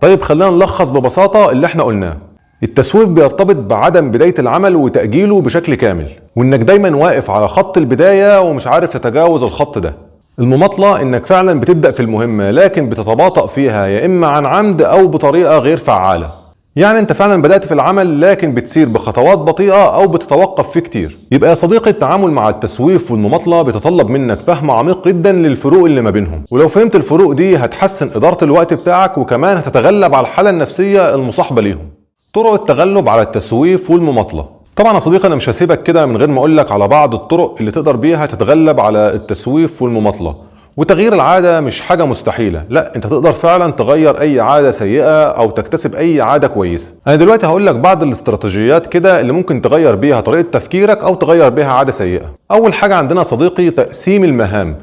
طيب خلينا نلخص ببساطة اللي احنا قلناه. التسويف بيرتبط بعدم بداية العمل وتأجيله بشكل كامل، وانك دايما واقف على خط البداية ومش عارف تتجاوز الخط ده. المماطلة انك فعلا بتبدأ في المهمة لكن بتتباطأ فيها يا اما عن عمد او بطريقة غير فعالة. يعني انت فعلا بدأت في العمل لكن بتسير بخطوات بطيئة او بتتوقف فيه كتير. يبقى يا صديقي التعامل مع التسويف والمماطلة بيتطلب منك فهم عميق جدا للفروق اللي ما بينهم، ولو فهمت الفروق دي هتحسن إدارة الوقت بتاعك وكمان هتتغلب على الحالة النفسية المصاحبة ليهم. طرق التغلب على التسويف والمماطلة. طبعا يا صديقي انا مش هسيبك كده من غير ما اقولك على بعض الطرق اللي تقدر بيها تتغلب على التسويف والمماطلة. وتغيير العادة مش حاجة مستحيلة، لا انت تقدر فعلا تغير اي عادة سيئة او تكتسب اي عادة كويسة. انا دلوقتي هقولك بعض الاستراتيجيات كده اللي ممكن تغير بيها طريقة تفكيرك او تغير بيها عادة سيئة. اول حاجة عندنا صديقي تقسيم المهام.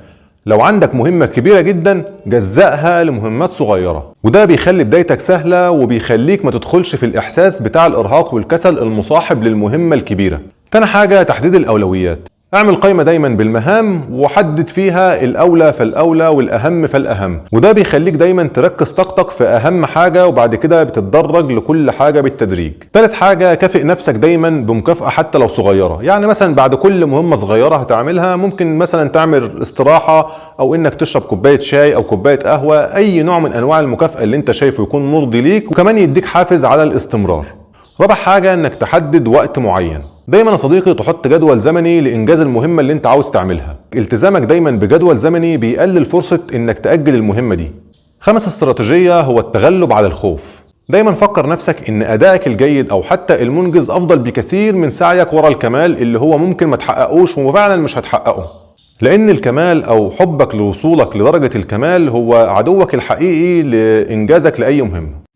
لو عندك مهمة كبيرة جدا جزأها لمهمات صغيرة، وده بيخلي بدايتك سهلة وبيخليك ما تدخلش في الإحساس بتاع الإرهاق والكسل المصاحب للمهمة الكبيرة. تاني حاجة تحديد الأولويات. اعمل قائمة دايما بالمهام وحدد فيها الأولى فالأولى والأهم فالأهم، وده بيخليك دايما تركز طاقتك في أهم حاجة وبعد كده بتتدرج لكل حاجة بالتدريج. ثالث حاجة كافئ نفسك دايما بمكافأة حتى لو صغيرة، يعني مثلا بعد كل مهمة صغيرة هتعملها ممكن مثلا تعمل استراحة أو إنك تشرب كوباية شاي أو كوباية قهوة، أي نوع من أنواع المكافأة اللي أنت شايفه يكون مرضي ليك وكمان يديك حافز على الاستمرار. رابع حاجة إنك تحدد وقت معين. دايما يا صديقي تحط جدول زمني لإنجاز المهمة اللي انت عاوز تعملها. التزامك دايما بجدول زمني بيقلل فرصة انك تأجل المهمة دي. خامس استراتيجية هو التغلب على الخوف. دايما فكر نفسك ان ادائك الجيد او حتى المنجز افضل بكثير من سعيك ورا الكمال اللي هو ممكن ما تحققوش وفعلا مش هتحققه. لان الكمال او حبك لوصولك لدرجة الكمال هو عدوك الحقيقي لانجازك لأي مهمة.